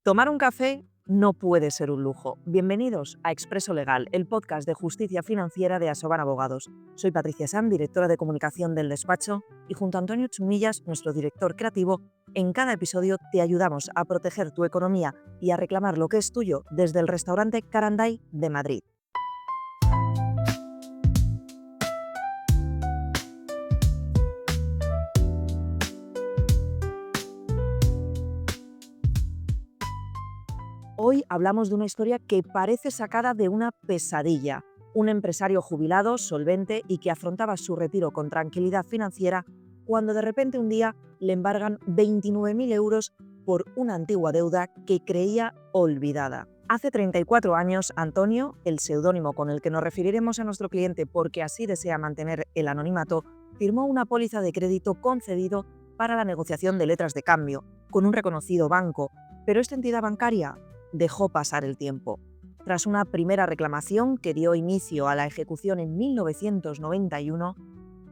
Tomar un café no puede ser un lujo. Bienvenidos a Expreso Legal, el podcast de justicia financiera de Asoban Abogados. Soy Patricia Sanz, directora de comunicación del despacho, y junto a Antonio Chumillas, nuestro director creativo, en cada episodio te ayudamos a proteger tu economía y a reclamar lo que es tuyo desde el restaurante Caranday de Madrid. Hoy hablamos de una historia que parece sacada de una pesadilla. Un empresario jubilado, solvente y que afrontaba su retiro con tranquilidad financiera cuando de repente un día le embargan 29.000 euros por una antigua deuda que creía olvidada. Hace 34 años, Antonio, el seudónimo con el que nos referiremos a nuestro cliente porque así desea mantener el anonimato, firmó una póliza de crédito concedido para la negociación de letras de cambio con un reconocido banco, pero esta entidad bancaria dejó pasar el tiempo. Tras una primera reclamación que dio inicio a la ejecución en 1991,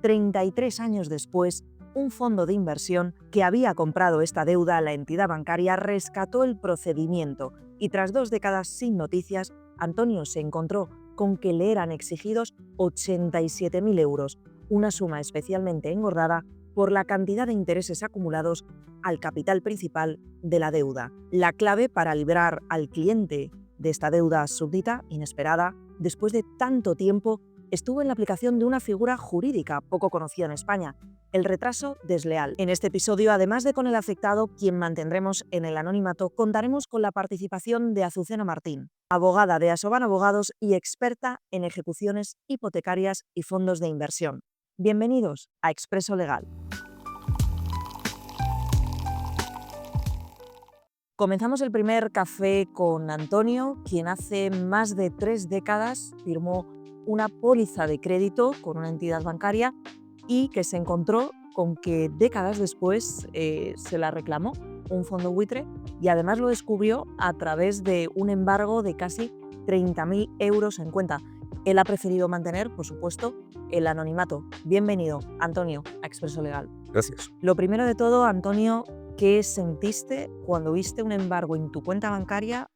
33 años después, un fondo de inversión que había comprado esta deuda a la entidad bancaria rescató el procedimiento y tras 2 décadas sin noticias, Antonio se encontró con que le eran exigidos 87.000 euros, una suma especialmente engordada por la cantidad de intereses acumulados al capital principal de la deuda. La clave para librar al cliente de esta deuda súbdita, inesperada, después de tanto tiempo, estuvo en la aplicación de una figura jurídica poco conocida en España, el retraso desleal. En este episodio, además de con el afectado, quien mantendremos en el anonimato, contaremos con la participación de Azucena Martín, abogada de Asoban Abogados y experta en ejecuciones hipotecarias y fondos de inversión. Bienvenidos a Expreso Legal. Comenzamos el primer café con Antonio, quien hace más de 3 décadas firmó una póliza de crédito con una entidad bancaria y que se encontró con que décadas después se la reclamó un fondo buitre y además lo descubrió a través de un embargo de casi 30.000 euros en cuenta. Él ha preferido mantener, por supuesto, el anonimato. Bienvenido, Antonio, a Expreso Legal. Gracias. Lo primero de todo, Antonio, ¿qué sentiste cuando viste un embargo en tu cuenta bancaria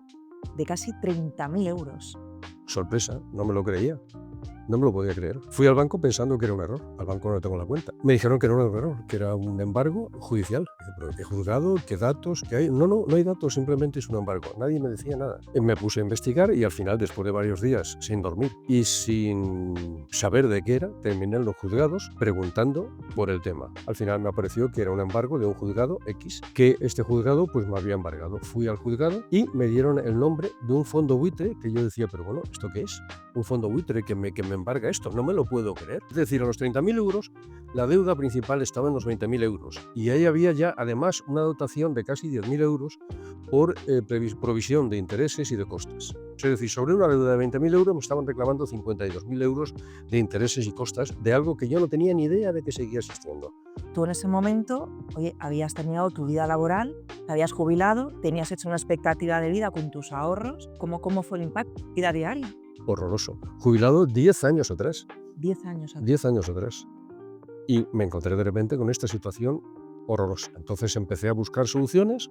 de casi 30.000 euros? Sorpresa, no me lo creía. No me lo podía creer. Fui al banco pensando que era un error. Al banco no le tengo la cuenta. Me dijeron que no era un error, que era un embargo judicial. ¿Pero qué juzgado? ¿Qué datos? ¿Qué hay? No hay datos, simplemente es un embargo. Nadie me decía nada. Me puse a investigar y al final, después de varios días sin dormir y sin saber de qué era, terminé en los juzgados preguntando por el tema. Al final me apareció que era un embargo de un juzgado X, que este juzgado pues me había embargado. Fui al juzgado y me dieron el nombre de un fondo buitre que yo decía, pero bueno, ¿esto qué es? Un fondo buitre que me embarga esto, no me lo puedo creer. Es decir, a los 30.000 euros, la deuda principal estaba en los 20.000 euros y ahí había ya además una dotación de casi 10.000 euros por provisión de intereses y de costas. Es decir, sobre una deuda de 20.000 euros me estaban reclamando 52.000 euros de intereses y costas de algo que yo no tenía ni idea de que seguía existiendo. Tú en ese momento, oye, habías terminado tu vida laboral, te habías jubilado, tenías hecho una expectativa de vida con tus ahorros. ¿Cómo fue el impacto? ¿Vida diaria? Horroroso. Jubilado 10 años atrás. 10 años atrás. 10 años atrás. Y me encontré de repente con esta situación horrorosa. Entonces empecé a buscar soluciones,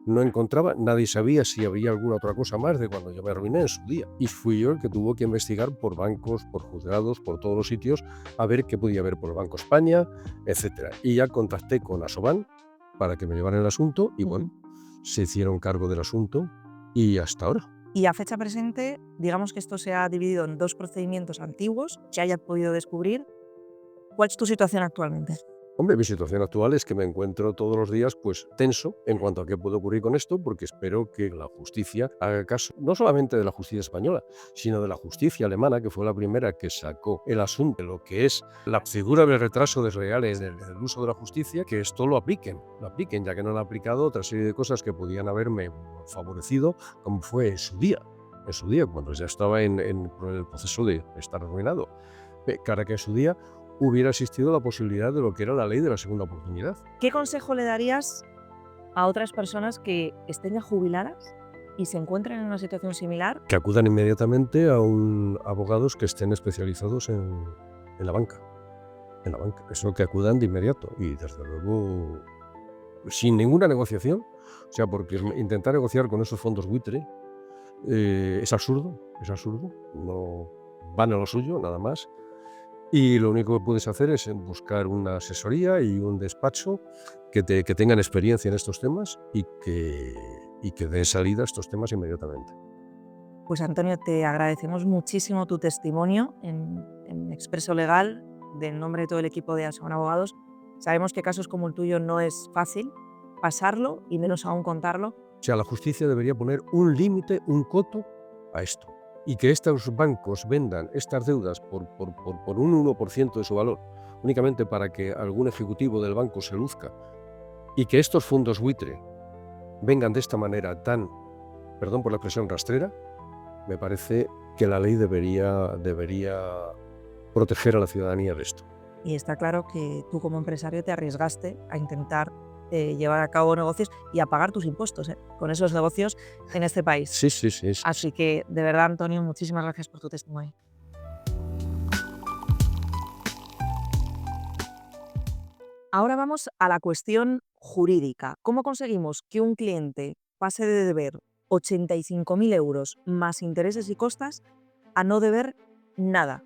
no encontraba, nadie sabía si había alguna otra cosa más de cuando yo me arruiné en su día. Y fui yo el que tuvo que investigar por bancos, por juzgados, por todos los sitios, a ver qué podía haber por el Banco España, etc. Y ya contacté con Asoban para que me llevaran el asunto y bueno, se hicieron cargo del asunto y hasta ahora. Y a fecha presente, digamos que esto se ha dividido en 2 procedimientos antiguos que hayas podido descubrir. ¿Cuál es tu situación actualmente? Hombre, mi situación actual es que me encuentro todos los días pues tenso en cuanto a qué puede ocurrir con esto, porque espero que la justicia haga caso, no solamente de la justicia española, sino de la justicia alemana, que fue la primera que sacó el asunto de lo que es la figura del retraso desleal del uso de la justicia, que esto lo apliquen, ya que no han aplicado otra serie de cosas que podían haberme favorecido, como fue en su día, cuando ya estaba en el proceso de estar arruinado. Cara que en su día hubiera existido la posibilidad de lo que era la ley de la segunda oportunidad. ¿Qué consejo le darías a otras personas que estén ya jubiladas y se encuentren en una situación similar? Que acudan inmediatamente a abogados que estén especializados en la banca. Eso, que acudan de inmediato y desde luego sin ninguna negociación. O sea, porque intentar negociar con esos fondos buitre es absurdo, no van a lo suyo, nada más. Y lo único que puedes hacer es buscar una asesoría y un despacho que tengan experiencia en estos temas y que den salida a estos temas inmediatamente. Pues Antonio, te agradecemos muchísimo tu testimonio en Expreso Legal, del nombre de todo el equipo de Asoban Abogados. Sabemos que casos como el tuyo no es fácil pasarlo y menos aún contarlo. O sea, la justicia debería poner un límite, un coto a esto. Y que estos bancos vendan estas deudas por un 1% de su valor, únicamente para que algún ejecutivo del banco se luzca, y que estos fondos buitre vengan de esta manera tan, perdón por la expresión, rastrera, me parece que la ley debería proteger a la ciudadanía de esto. Y está claro que tú como empresario te arriesgaste a intentar llevar a cabo negocios y a pagar tus impuestos con esos negocios en este país. Sí. Así que, de verdad, Antonio, muchísimas gracias por tu testimonio. Ahora vamos a la cuestión jurídica. ¿Cómo conseguimos que un cliente pase de deber 85.000 euros más intereses y costas a no deber nada?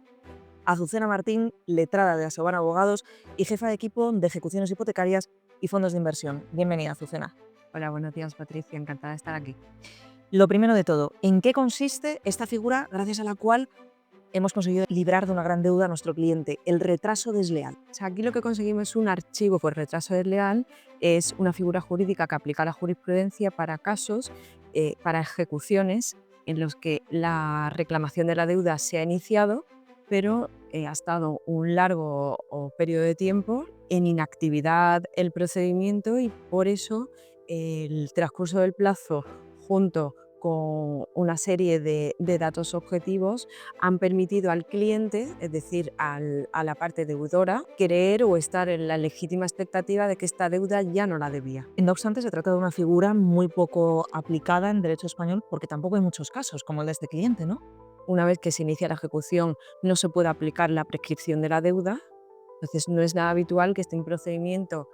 Azucena Martín, letrada de Asoban Abogados y jefa de equipo de ejecuciones hipotecarias y fondos de inversión. Bienvenida, Azucena. Hola, buenos días, Patricia. Encantada de estar aquí. Lo primero de todo, ¿en qué consiste esta figura gracias a la cual hemos conseguido librar de una gran deuda a nuestro cliente, el retraso desleal? O sea, aquí lo que conseguimos es un archivo por retraso desleal, es una figura jurídica que aplica la jurisprudencia para casos, para ejecuciones en los que la reclamación de la deuda se ha iniciado, pero ha estado un largo periodo de tiempo en inactividad el procedimiento y por eso el transcurso del plazo junto con una serie de datos objetivos han permitido al cliente, es decir, a la parte deudora, creer o estar en la legítima expectativa de que esta deuda ya no la debía. No obstante, se trata de una figura muy poco aplicada en derecho español porque tampoco hay muchos casos como el de este cliente, ¿no? Una vez que se inicia la ejecución no se puede aplicar la prescripción de la deuda, entonces no es nada habitual que esté en procedimiento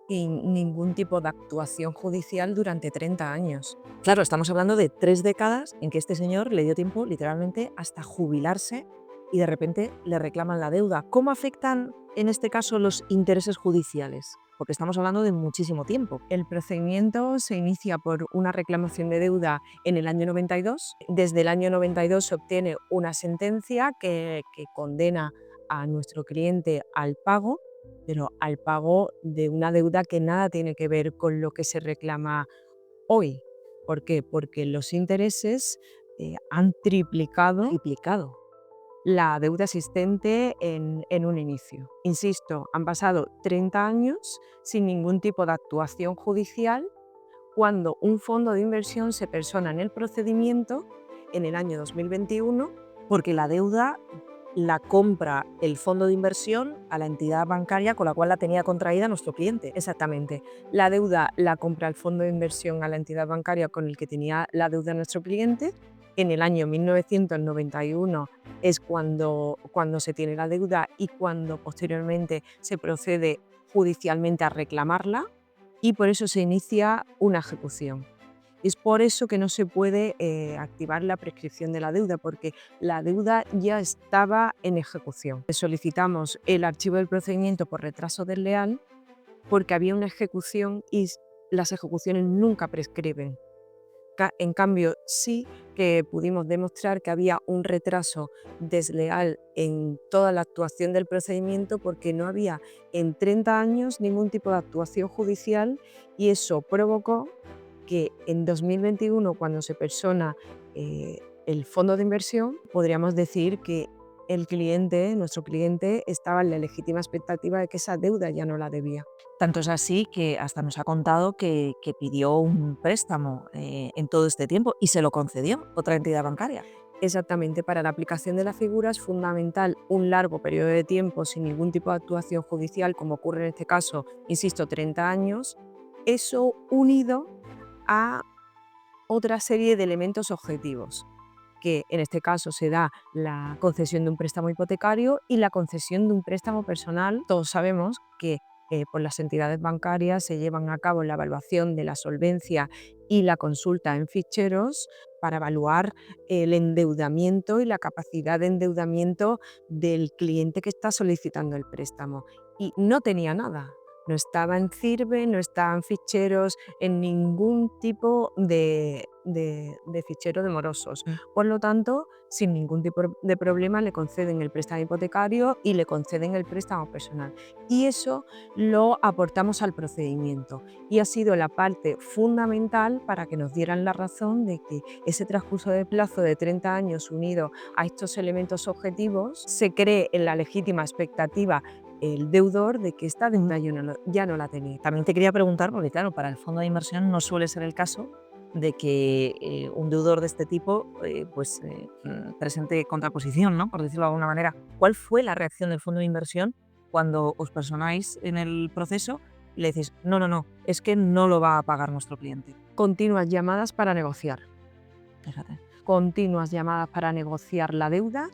sin ningún tipo de actuación judicial durante 30 años. Claro, estamos hablando de 3 décadas en que este señor le dio tiempo literalmente hasta jubilarse y de repente le reclaman la deuda. ¿Cómo afectan en este caso los intereses judiciales? Porque estamos hablando de muchísimo tiempo. El procedimiento se inicia por una reclamación de deuda en el año 92. Desde el año 92 se obtiene una sentencia que condena a nuestro cliente al pago, pero al pago de una deuda que nada tiene que ver con lo que se reclama hoy. ¿Por qué? Porque los intereses han triplicado la deuda existente en un inicio. Insisto, han pasado 30 años sin ningún tipo de actuación judicial cuando un fondo de inversión se persona en el procedimiento en el año 2021 porque la deuda la compra el fondo de inversión a la entidad bancaria con la cual la tenía contraída nuestro cliente. Exactamente. La deuda la compra el fondo de inversión a la entidad bancaria con el que tenía la deuda nuestro cliente. En el año 1991 es cuando se tiene la deuda y cuando posteriormente se procede judicialmente a reclamarla y por eso se inicia una ejecución. Es por eso que no se puede activar la prescripción de la deuda, porque la deuda ya estaba en ejecución. Solicitamos el archivo del procedimiento por retraso desleal porque había una ejecución y las ejecuciones nunca prescriben. En cambio, sí que pudimos demostrar que había un retraso desleal en toda la actuación del procedimiento porque no había en 30 años ningún tipo de actuación judicial y eso provocó que en 2021, cuando se persona el fondo de inversión, podríamos decir que el cliente, nuestro cliente, estaba en la legítima expectativa de que esa deuda ya no la debía. Tanto es así que hasta nos ha contado que pidió un préstamo en todo este tiempo y se lo concedió otra entidad bancaria. Exactamente, para la aplicación de la figura es fundamental un largo periodo de tiempo sin ningún tipo de actuación judicial, como ocurre en este caso, insisto, 30 años, eso unido a otra serie de elementos objetivos, que en este caso se da la concesión de un préstamo hipotecario y la concesión de un préstamo personal. Todos sabemos que por las entidades bancarias se llevan a cabo la evaluación de la solvencia y la consulta en ficheros para evaluar el endeudamiento y la capacidad de endeudamiento del cliente que está solicitando el préstamo. Y no tenía nada. No estaba en CIRBE, no estaba en ficheros, en ningún tipo de fichero de morosos. Por lo tanto, sin ningún tipo de problema le conceden el préstamo hipotecario y le conceden el préstamo personal. Y eso lo aportamos al procedimiento y ha sido la parte fundamental para que nos dieran la razón de que ese transcurso de plazo de 30 años unido a estos elementos objetivos se cree en la legítima expectativa el deudor de que esta deuda ya no la tenía. También te quería preguntar, porque claro, para el fondo de inversión no suele ser el caso de que un deudor de este tipo presente contraposición, ¿no? Por decirlo de alguna manera. ¿Cuál fue la reacción del fondo de inversión cuando os personáis en el proceso y le decís, no, es que no lo va a pagar nuestro cliente? Continuas llamadas para negociar. Fíjate. Continuas llamadas para negociar la deuda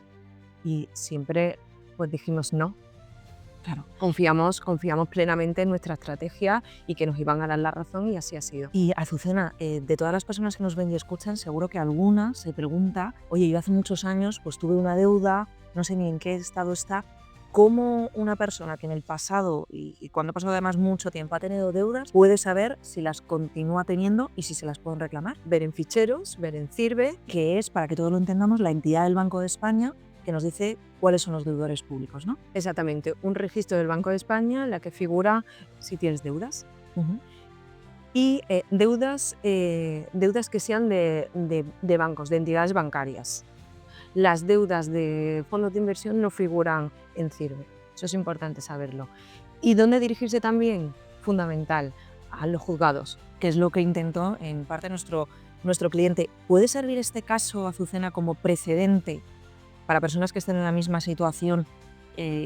y siempre pues dijimos no. Claro. Confiamos plenamente en nuestra estrategia y que nos iban a dar la razón y así ha sido. Y Azucena, de todas las personas que nos ven y escuchan, seguro que alguna se pregunta, oye, yo hace muchos años pues tuve una deuda, no sé ni en qué estado está. ¿Cómo una persona que en el pasado y cuando ha pasado además mucho tiempo ha tenido deudas puede saber si las continúa teniendo y si se las pueden reclamar? Ver en ficheros, ver en CIRBE, que es, para que todos lo entendamos, la entidad del Banco de España que nos dice cuáles son los deudores públicos, ¿no? Exactamente, un registro del Banco de España en la que figura si tienes deudas. Y deudas que sean de bancos, de entidades bancarias. Las deudas de fondos de inversión no figuran en CIRBE, eso es importante saberlo. ¿Y dónde dirigirse también? Fundamental, a los juzgados. Que es lo que intentó en parte nuestro cliente. ¿Puede servir este caso, Azucena, como precedente para personas que estén en la misma situación,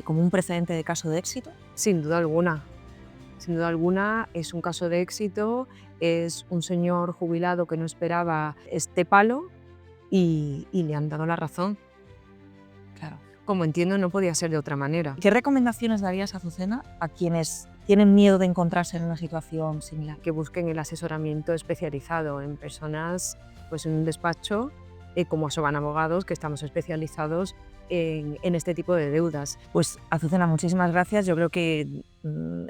como un precedente de caso de éxito? Sin duda alguna. Sin duda alguna es un caso de éxito, es un señor jubilado que no esperaba este palo y le han dado la razón. Claro. Como entiendo, no podía ser de otra manera. ¿Qué recomendaciones darías, Azucena, a quienes tienen miedo de encontrarse en una situación similar? Que busquen el asesoramiento especializado en personas, pues en un despacho, como Asoban Abogados, que estamos especializados en este tipo de deudas. Pues Azucena, muchísimas gracias. Yo creo que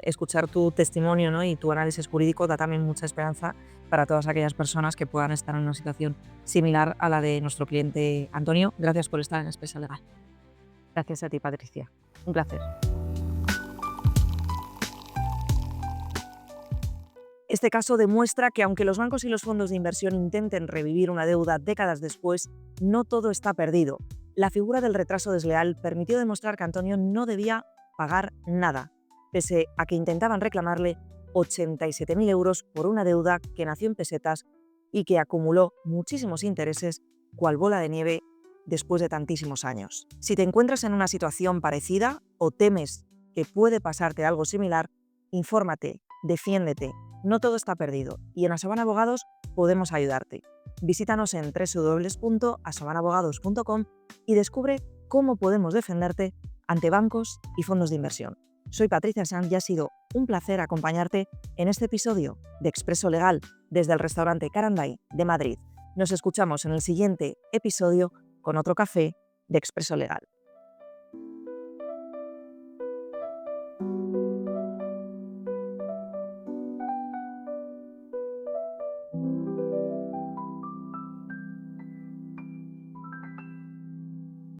escuchar tu testimonio, ¿no?, y tu análisis jurídico da también mucha esperanza para todas aquellas personas que puedan estar en una situación similar a la de nuestro cliente Antonio. Gracias por estar en Expreso Legal. Gracias a ti, Patricia. Un placer. Este caso demuestra que aunque los bancos y los fondos de inversión intenten revivir una deuda décadas después, no todo está perdido. La figura del retraso desleal permitió demostrar que Antonio no debía pagar nada, pese a que intentaban reclamarle 87.000 euros por una deuda que nació en pesetas y que acumuló muchísimos intereses, cual bola de nieve, después de tantísimos años. Si te encuentras en una situación parecida o temes que puede pasarte algo similar, infórmate, defiéndete. No todo está perdido y en Asoban Abogados podemos ayudarte. Visítanos en www.asobanabogados.com y descubre cómo podemos defenderte ante bancos y fondos de inversión. Soy Patricia Sanz y ha sido un placer acompañarte en este episodio de Expreso Legal desde el restaurante Caranday de Madrid. Nos escuchamos en el siguiente episodio con otro café de Expreso Legal.